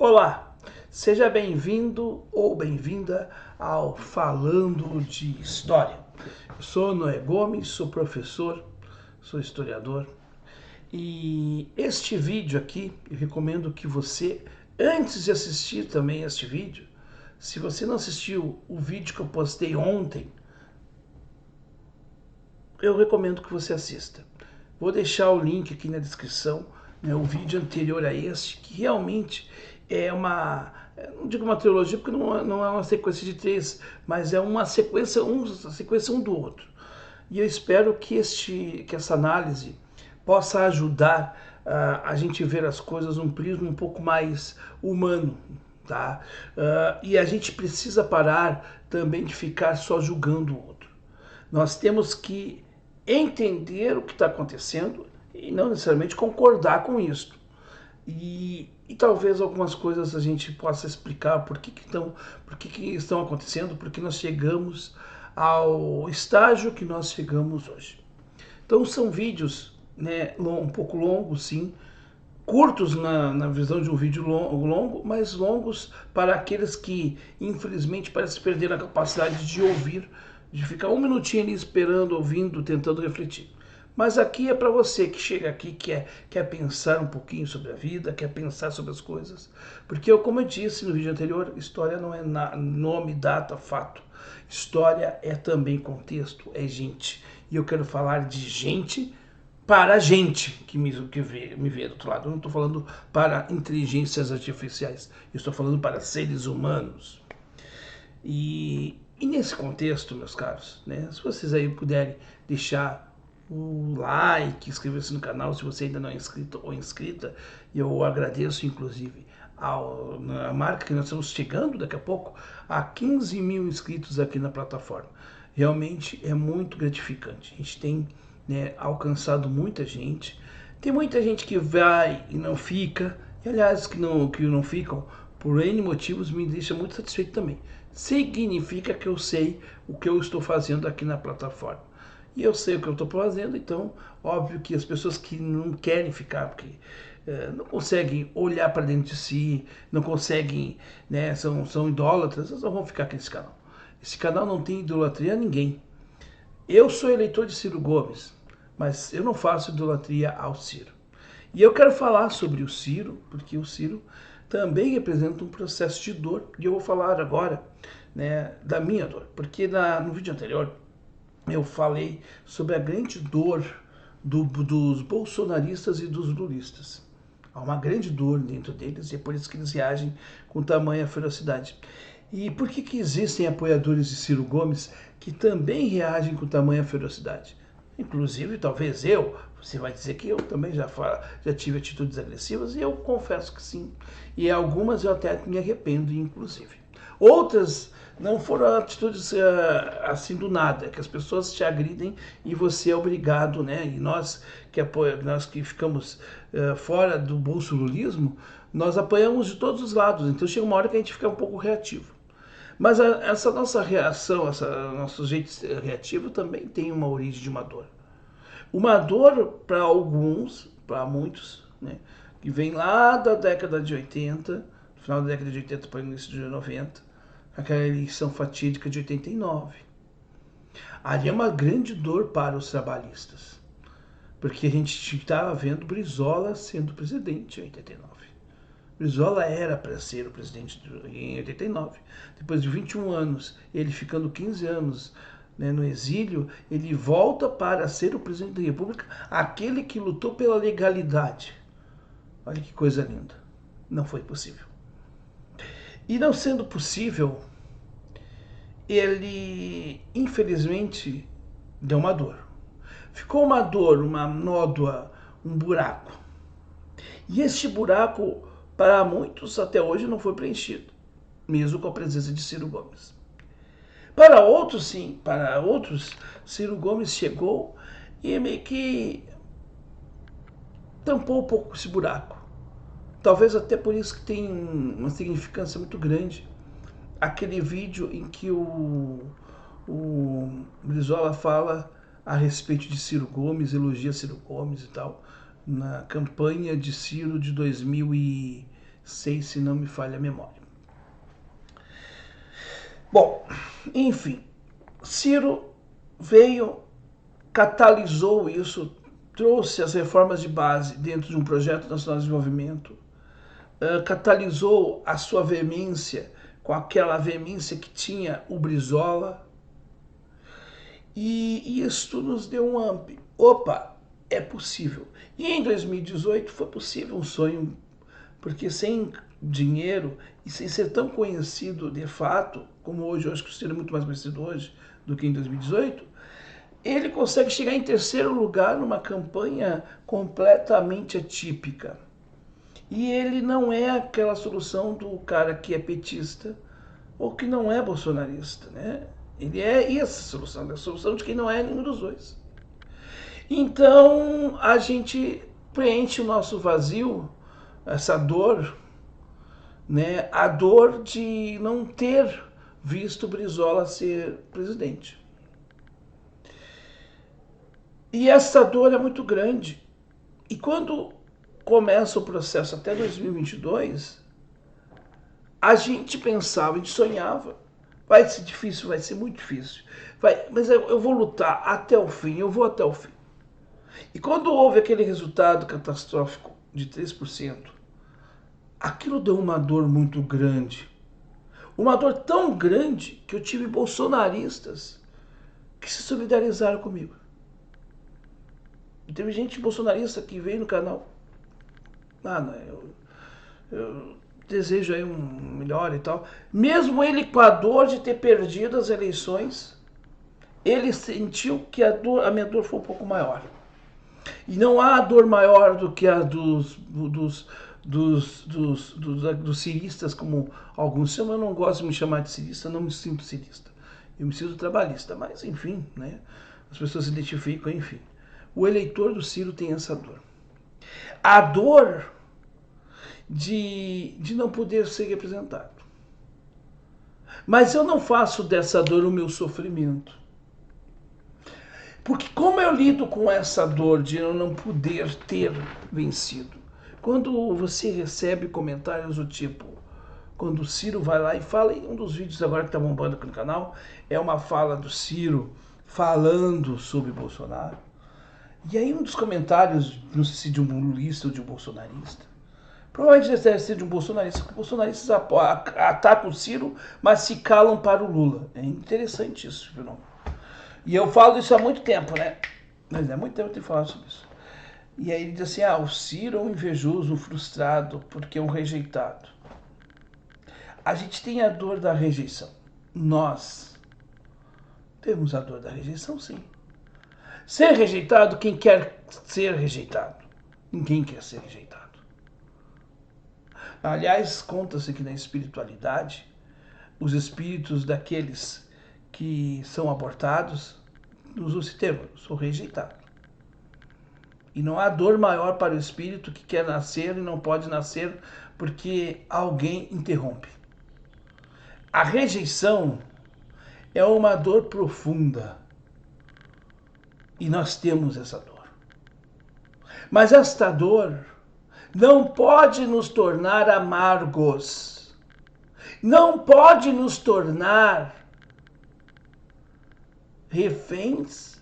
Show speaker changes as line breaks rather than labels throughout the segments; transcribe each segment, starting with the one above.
Olá, seja bem-vindo ou bem-vinda ao Falando de História. Eu sou Noé Gomes, sou professor, sou historiador e este vídeo aqui eu recomendo que você, antes de assistir também este vídeo, se você não assistiu o vídeo que eu postei ontem, eu recomendo que você assista. Vou deixar o link aqui na descrição, né, o vídeo anterior a este, que realmente é não digo uma trilogia porque não é uma sequência de três, mas é uma sequência um do outro. E eu espero que essa análise possa ajudar a gente ver as coisas num prisma um pouco mais humano, tá? E a gente precisa parar também de ficar só julgando o outro. Nós temos que entender o que está acontecendo e não necessariamente concordar com isso. E talvez algumas coisas a gente possa explicar por que estão acontecendo, porque nós chegamos ao estágio que nós chegamos hoje. Então são vídeos, né, um pouco longos, sim, curtos na visão de um vídeo longo, mas longos para aqueles que infelizmente parecem perder a capacidade de ouvir, de ficar um minutinho ali esperando, ouvindo, tentando refletir. Mas aqui é para você que chega aqui, quer pensar um pouquinho sobre a vida, quer pensar sobre as coisas. Porque, como eu disse no vídeo anterior, história não é nome, data, fato. História é também contexto, é gente. E eu quero falar de gente para a gente que me vê do outro lado. Eu não estou falando para inteligências artificiais. Eu estou falando para seres humanos. E nesse contexto, meus caros, né, se vocês aí puderem deixar o like, inscrever-se no canal se você ainda não é inscrito ou inscrita, eu agradeço inclusive a marca que nós estamos chegando daqui a pouco a 15 mil inscritos aqui na plataforma. Realmente é muito gratificante. A gente tem, né, alcançado muita gente. Tem muita gente que vai e não fica, e aliás que não ficam por N motivos me deixa muito satisfeito também. Significa que eu sei o que eu estou fazendo aqui na plataforma. E eu sei o que eu estou fazendo, então óbvio que as pessoas que não querem ficar, porque não conseguem olhar para dentro de si, não conseguem, né, são idólatras, elas não vão ficar aqui nesse canal. Esse canal não tem idolatria a ninguém. Eu sou eleitor de Ciro Gomes, mas eu não faço idolatria ao Ciro. E eu quero falar sobre o Ciro, porque o Ciro também representa um processo de dor, e eu vou falar agora, né, da minha dor, porque no vídeo anterior eu falei sobre a grande dor dos bolsonaristas e dos lulistas. Há uma grande dor dentro deles e é por isso que eles reagem com tamanha ferocidade. E por que existem apoiadores de Ciro Gomes que também reagem com tamanha ferocidade? Inclusive, talvez você vai dizer que eu também já tive atitudes agressivas, e eu confesso que sim. E algumas eu até me arrependo, inclusive. Outras não foram atitudes assim do nada, que as pessoas te agridem e você é obrigado, né? E nós que ficamos fora do bolsolulismo, nós apanhamos de todos os lados. Então chega uma hora que a gente fica um pouco reativo. Mas essa nossa reação, esse nosso jeito reativo também tem uma origem de uma dor. Uma dor para alguns, para muitos, né, que vem lá da década de 80, final da década de 80 para o início de 90, aquela eleição fatídica de 89. Ali é uma grande dor para os trabalhistas, porque a gente estava vendo Brizola sendo presidente em 89. Brizola era para ser o presidente em 89. Depois de 21 anos, ele ficando 15 anos, né, no exílio, ele volta para ser o presidente da República, aquele que lutou pela legalidade. Olha que coisa linda. Não foi possível. E não sendo possível, ele, infelizmente, deu uma dor. Ficou uma dor, uma nódoa, um buraco. E este buraco, para muitos, até hoje não foi preenchido, mesmo com a presença de Ciro Gomes. Para outros, sim, para outros, Ciro Gomes chegou e meio que tampou um pouco esse buraco. Talvez até por isso que tem uma significância muito grande. Aquele vídeo em que o Brizola fala a respeito de Ciro Gomes, elogia Ciro Gomes e tal, na campanha de Ciro de 2019. 6, se não me falha a memória. Bom, enfim, Ciro veio, catalisou isso, trouxe as reformas de base dentro de um projeto nacional de desenvolvimento, catalisou a sua veemência com aquela veemência que tinha o Brizola, e isso nos deu um up. Opa, é possível. E em 2018 foi possível um sonho, porque sem dinheiro e sem ser tão conhecido de fato, como hoje, eu acho que o Ciro é muito mais conhecido hoje do que em 2018, ele consegue chegar em terceiro lugar numa campanha completamente atípica. E ele não é aquela solução do cara que é petista ou que não é bolsonarista, né? Ele é essa solução, é a solução de quem não é nenhum dos dois. Então a gente preenche o nosso vazio, essa dor, né? A dor de não ter visto Brizola ser presidente. E essa dor é muito grande. E quando começa o processo até 2022, a gente pensava, a gente sonhava, vai ser difícil, vai ser muito difícil, mas eu vou lutar até o fim, eu vou até o fim. E quando houve aquele resultado catastrófico de 3%, aquilo deu uma dor muito grande. Uma dor tão grande que eu tive bolsonaristas que se solidarizaram comigo. E teve gente bolsonarista que veio no canal. Eu desejo aí um melhor e tal. Mesmo ele com a dor de ter perdido as eleições, ele sentiu que a minha dor foi um pouco maior. E não há dor maior do que a dos ciristas, como alguns chamam. Eu não gosto de me chamar de cirista, eu não me sinto cirista. Eu me sinto trabalhista, mas enfim, né? As pessoas se identificam, enfim. O eleitor do Ciro tem essa dor. A dor de não poder ser representado. Mas eu não faço dessa dor o meu sofrimento. Porque como eu lido com essa dor de eu não poder ter vencido? Quando você recebe comentários do tipo, quando o Ciro vai lá e fala, em um dos vídeos agora que está bombando aqui no canal, é uma fala do Ciro falando sobre Bolsonaro. E aí um dos comentários, não sei se de um lulista ou de um bolsonarista, provavelmente deve ser de um bolsonarista, porque bolsonaristas atacam o Ciro, mas se calam para o Lula. É interessante isso, viu? E eu falo isso há muito tempo, né? Mas é muito tempo que eu tenho falado sobre isso. E aí ele diz assim, o Ciro é um invejoso, um frustrado, porque é um rejeitado. A gente tem a dor da rejeição. Nós temos a dor da rejeição, sim. Ser rejeitado, quem quer ser rejeitado? Ninguém quer ser rejeitado. Aliás, conta-se que na espiritualidade, os espíritos daqueles que são abortados usam esse termo, sou rejeitado. E não há dor maior para o espírito que quer nascer e não pode nascer porque alguém interrompe. A rejeição é uma dor profunda. E nós temos essa dor. Mas esta dor não pode nos tornar amargos. Não pode nos tornar reféns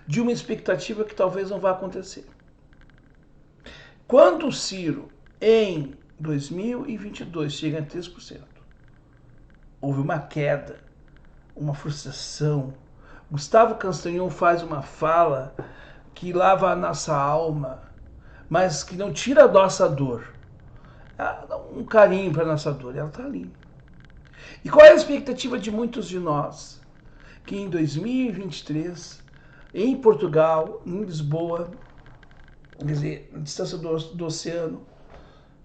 de uma expectativa que talvez não vá acontecer. Quando o Ciro, em 2022, chega a 3%, houve uma queda, uma frustração. Gustavo Castanhon faz uma fala que lava a nossa alma, mas que não tira a nossa dor. Ela dá um carinho para a nossa dor, ela está ali. E qual é a expectativa de muitos de nós? Que em 2023, em Portugal, em Lisboa, quer dizer, na distância do oceano,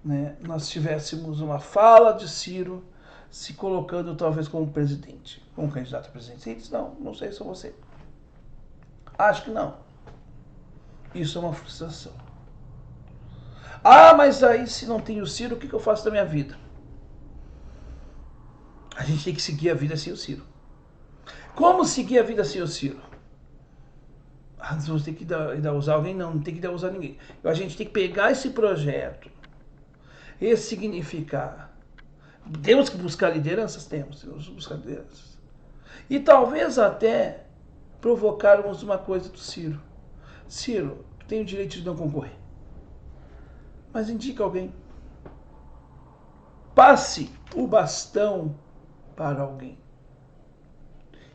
né, nós tivéssemos uma fala de Ciro se colocando talvez como presidente, como candidato a presidente. Ele disse, não sei se é você. Acho que não. Isso é uma frustração. Mas aí se não tem o Ciro, o que eu faço da minha vida? A gente tem que seguir a vida sem o Ciro. Como seguir a vida sem o Ciro? Você tem que usar alguém? Não tem que usar ninguém. A gente tem que pegar esse projeto, ressignificar. Temos que buscar lideranças? Temos que buscar lideranças. E talvez até provocarmos uma coisa do Ciro. Ciro, tem o direito de não concorrer. Mas indica alguém. Passe o bastão para alguém.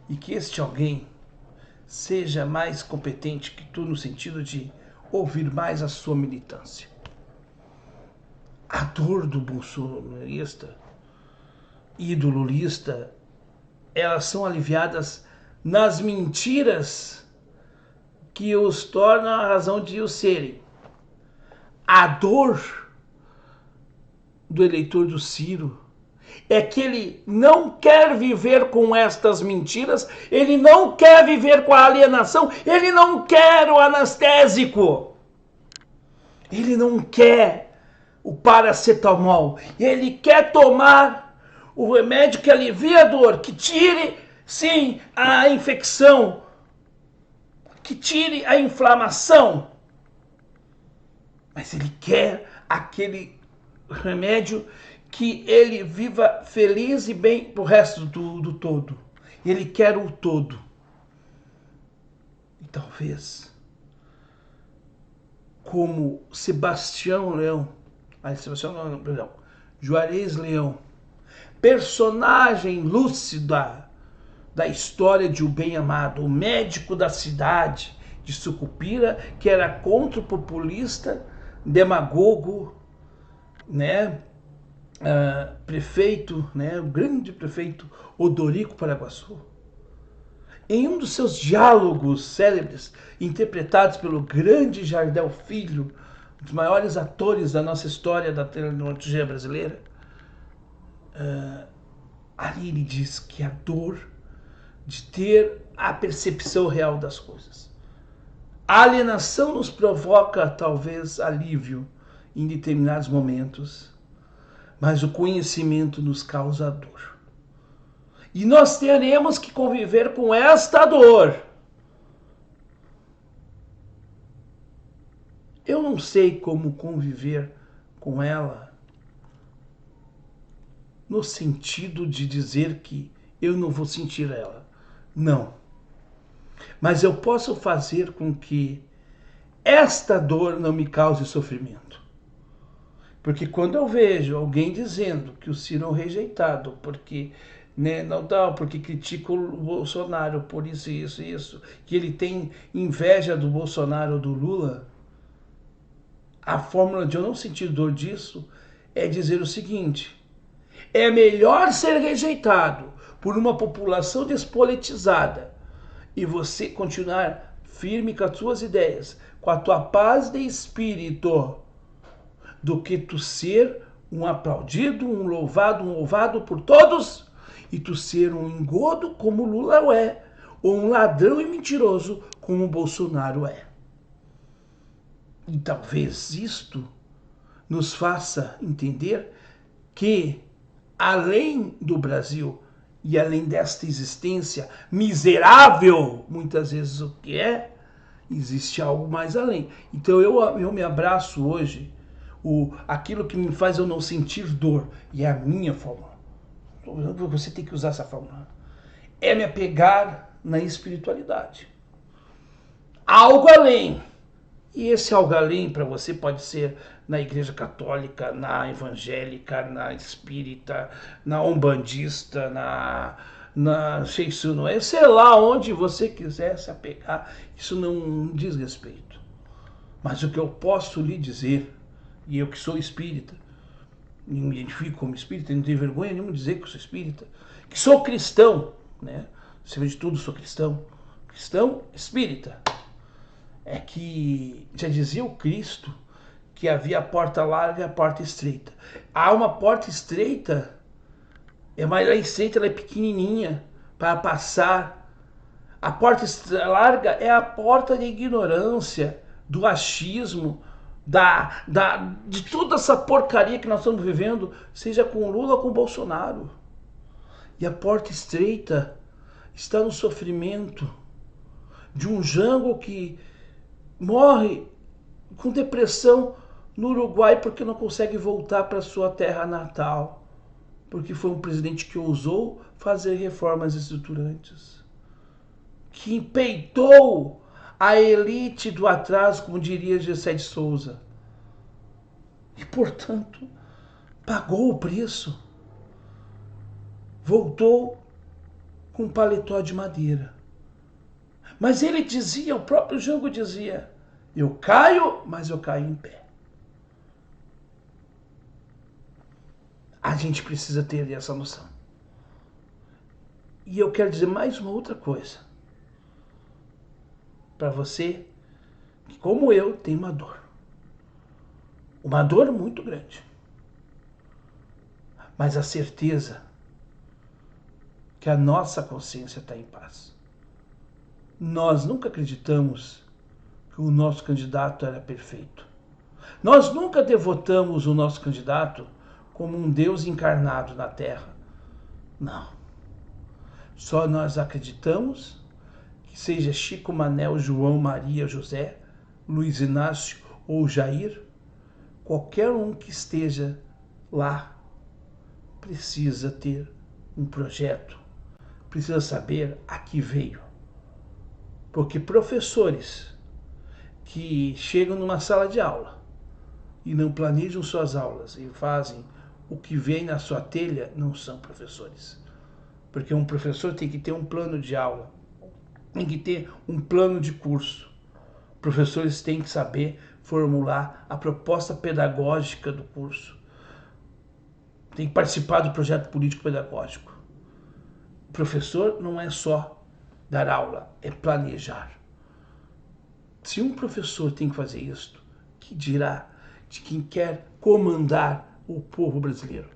E que este alguém seja mais competente que tu no sentido de ouvir mais a sua militância. A dor do bolsonarista e do lulista, elas são aliviadas nas mentiras que os tornam a razão de o serem. A dor do eleitor do Ciro é que ele não quer viver com estas mentiras, ele não quer viver com a alienação, ele não quer o anestésico, ele não quer o paracetamol, ele quer tomar o remédio que alivia a dor, que tire, sim, a infecção, que tire a inflamação, mas ele quer aquele remédio que ele viva feliz e bem pro resto do todo. Ele quer o todo. E talvez, como Juarez Leão, personagem lúcida da história de O Bem Amado, o médico da cidade de Sucupira, que era contra o populista, demagogo, né? Prefeito, né? O grande prefeito Odorico Paraguaçu. Em um dos seus diálogos célebres, interpretados pelo grande Jardel Filho, um dos maiores atores da nossa história da dramaturgia brasileira, ali ele diz que a dor de ter a percepção real das coisas. A alienação nos provoca, talvez, alívio em determinados momentos, mas o conhecimento nos causa dor. E nós teremos que conviver com esta dor. Eu não sei como conviver com ela no sentido de dizer que eu não vou sentir ela. Não. Mas eu posso fazer com que esta dor não me cause sofrimento. Porque quando eu vejo alguém dizendo que o Ciro é um rejeitado, porque, né, não dá, porque critica o Bolsonaro por isso, que ele tem inveja do Bolsonaro ou do Lula, a fórmula de eu não sentir dor disso é dizer o seguinte: é melhor ser rejeitado por uma população despolitizada e você continuar firme com as suas ideias, com a tua paz de espírito, do que tu ser um aplaudido, um louvado por todos, e tu ser um engodo como Lula é, ou um ladrão e mentiroso como Bolsonaro é. E talvez isto nos faça entender que, além do Brasil e além desta existência miserável, muitas vezes o que é, existe algo mais além. Então eu me abraço hoje, aquilo que me faz eu não sentir dor, e é a minha fórmula. Você tem que usar essa fórmula. É me apegar na espiritualidade. Algo além. E esse algo além para você pode ser na igreja católica, na evangélica, na espírita, na umbandista, na Sheisu, sei lá onde você quiser se apegar, isso não diz respeito. Mas o que eu posso lhe dizer, e eu que sou espírita, me identifico como espírita, não tenho vergonha nenhuma de dizer que eu sou espírita, que sou cristão, né? Acima de tudo, sou cristão espírita. É que já dizia o Cristo que havia a porta larga e a porta estreita. Há uma porta estreita, mas a estreita ela é pequenininha para passar. A porta larga é a porta da ignorância, do achismo, de toda essa porcaria que nós estamos vivendo, seja com Lula ou com Bolsonaro. E a porta estreita está no sofrimento de um Jango que morre com depressão No Uruguai, porque não consegue voltar para sua terra natal, porque foi um presidente que ousou fazer reformas estruturantes, que empeitou a elite do atraso, como diria Gessé de Souza, e, portanto, pagou o preço. Voltou com paletó de madeira. Mas ele dizia, o próprio Jango dizia, eu caio, mas eu caio em pé. A gente precisa ter essa noção. E eu quero dizer mais uma outra coisa. Para você, que como eu, tem uma dor. Uma dor muito grande. Mas a certeza que a nossa consciência está em paz. Nós nunca acreditamos que o nosso candidato era perfeito. Nós nunca devotamos o nosso candidato como um Deus encarnado na Terra. Não. Só nós acreditamos que seja Chico, Manel, João, Maria, José, Luiz Inácio ou Jair, qualquer um que esteja lá precisa ter um projeto, precisa saber a que veio. Porque professores que chegam numa sala de aula e não planejam suas aulas e fazem o que vem na sua telha, não são professores. Porque um professor tem que ter um plano de aula, tem que ter um plano de curso. Professores têm que saber formular a proposta pedagógica do curso. Tem que participar do projeto político-pedagógico. O professor não é só dar aula, é planejar. Se um professor tem que fazer isso, que dirá de quem quer comandar o povo brasileiro?